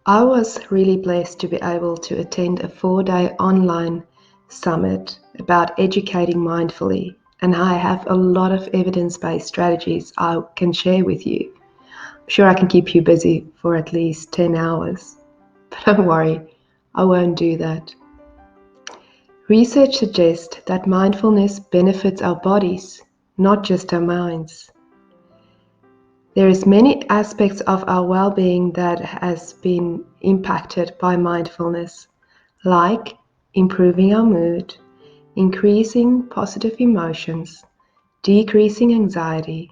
I was really blessed to be able to attend a 4-day online summit about educating mindfully, and I have a lot of evidence-based strategies I can share with you. I'm sure I can keep you busy for at least 10 hours, but don't worry, I won't do that. Research suggests that mindfulness benefits our bodies, not just our minds. There is many aspects of our well-being that has been impacted by mindfulness, like improving our mood, increasing positive emotions, decreasing anxiety,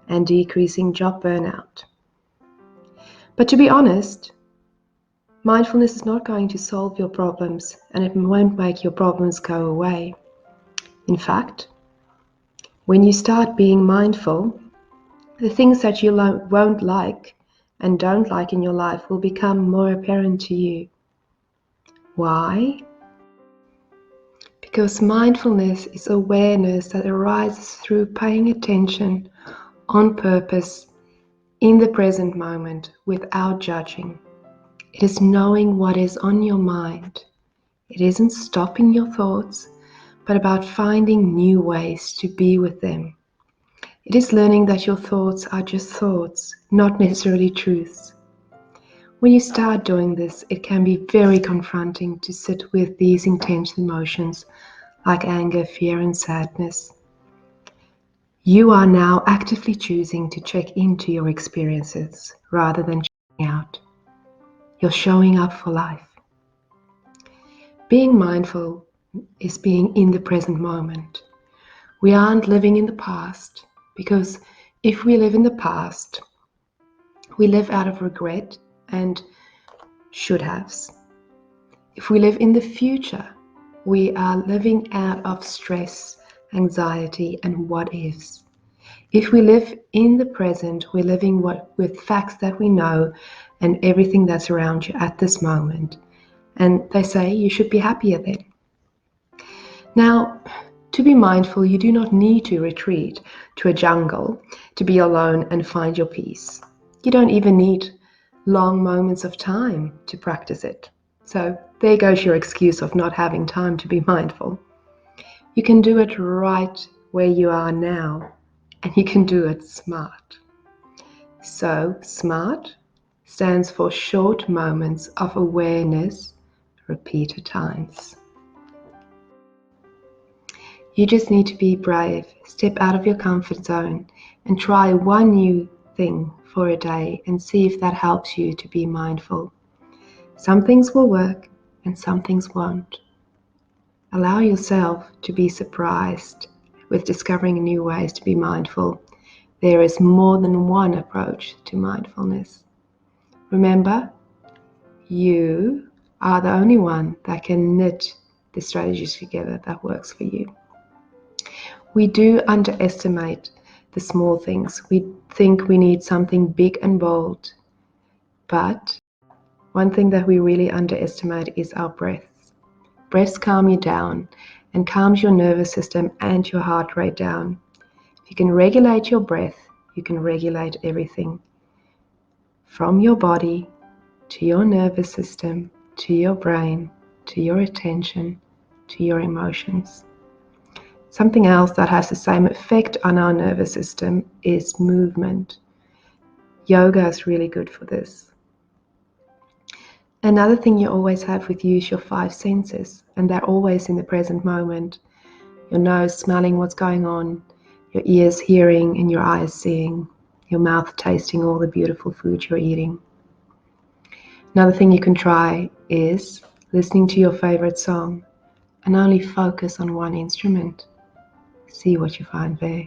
and decreasing job burnout. But to be honest, mindfulness is not going to solve your problems, and it won't make your problems go away. In fact, when you start being mindful, the things that you won't like and don't like in your life will become more apparent to you. Why? Because mindfulness is awareness that arises through paying attention on purpose in the present moment without judging. It is knowing what is on your mind. It isn't stopping your thoughts, but about finding new ways to be with them. It is learning that your thoughts are just thoughts, not necessarily truths. When you start doing this, it can be very confronting to sit with these intense emotions like anger, fear, and sadness. You are now actively choosing to check into your experiences rather than checking out. You're showing up for life. Being mindful is being in the present moment. We aren't living in the past, because if we live in the past, we live out of regret and should-haves. If we live in the future, we are living out of stress, anxiety, and what-ifs. If we live in the present, we're living with facts that we know and everything that's around you at this moment. And they say you should be happier then. Now, to be mindful, you do not need to retreat to a jungle to be alone and find your peace. You don't even need long moments of time to practice it. So there goes your excuse of not having time to be mindful. You can do it right where you are now, and you can do it smart. So SMART stands for short moments of awareness repeated times. You just need to be brave, step out of your comfort zone, and try one new thing for a day and see if that helps you to be mindful. Some things will work and some things won't. Allow yourself to be surprised with discovering new ways to be mindful. There is more than one approach to mindfulness. Remember, you are the only one that can knit the strategies together that works for you. We do underestimate the small things. We think we need something big and bold. But one thing that we really underestimate is our breaths. Breaths calm you down and calms your nervous system and your heart rate down. If you can regulate your breath, you can regulate everything. From your body to your nervous system, to your brain, to your attention, to your emotions. Something else that has the same effect on our nervous system is movement. Yoga is really good for this. Another thing you always have with you is your 5 senses, and they're always in the present moment. Your nose smelling what's going on, your ears hearing, and your eyes seeing, your mouth tasting all the beautiful food you're eating. Another thing you can try is listening to your favorite song and only focus on one instrument. See what you find there.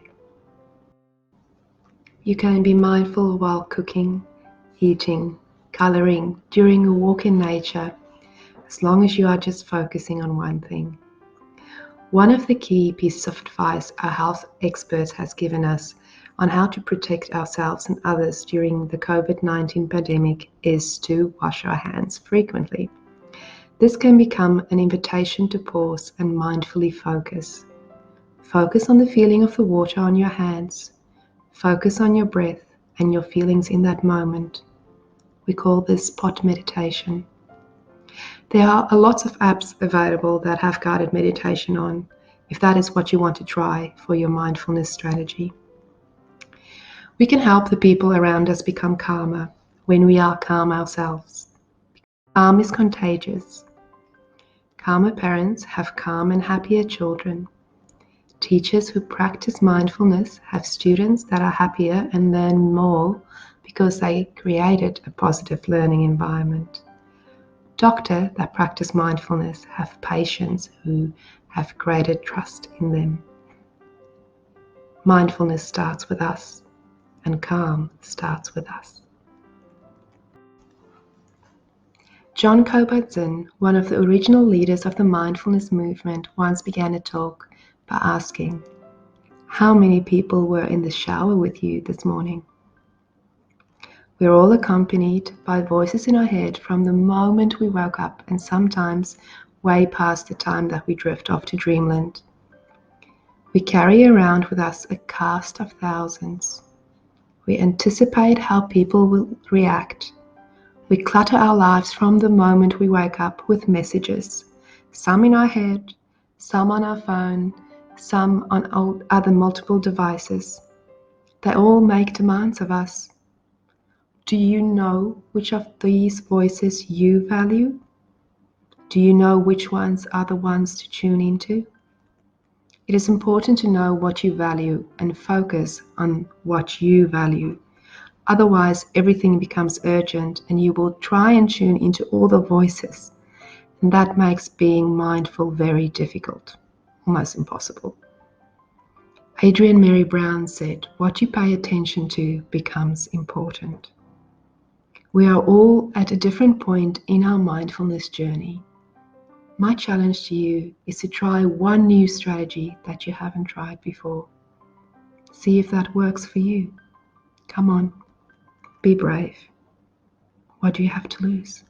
You can be mindful while cooking, eating, coloring, during a walk in nature, as long as you are just focusing on one thing. One of the key pieces of advice our health experts has given us on how to protect ourselves and others during the COVID-19 pandemic is to wash our hands frequently. This can become an invitation to pause and mindfully focus. Focus on the feeling of the water on your hands. Focus on your breath and your feelings in that moment. We call this pot meditation. There are lots of apps available that have guided meditation on, if that is what you want to try for your mindfulness strategy. We can help the people around us become calmer when we are calm ourselves. Calm is contagious. Calmer parents have calm and happier children. Teachers who practice mindfulness have students that are happier and learn more because they created a positive learning environment. Doctors that practice mindfulness have patients who have greater trust in them. Mindfulness starts with us, and calm starts with us. John Kabat-Zinn, one of the original leaders of the mindfulness movement, once began a talk by asking, "How many people were in the shower with you this morning?" We're all accompanied by voices in our head from the moment we woke up, and sometimes way past the time that we drift off to dreamland. We carry around with us a cast of thousands. We anticipate how people will react. We clutter our lives from the moment we wake up with messages, some in our head, some on our phone, some on other multiple devices. They all make demands of us. Do you know which of these voices you value? Do you know which ones are the ones to tune into? It is important to know what you value and focus on what you value. Otherwise, everything becomes urgent and you will try and tune into all the voices. And that makes being mindful very difficult, almost impossible. Adrienne Mary Brown said, "What you pay attention to becomes important." We are all at a different point in our mindfulness journey. My challenge to you is to try one new strategy that you haven't tried before. See if that works for you. Come on, be brave. What do you have to lose?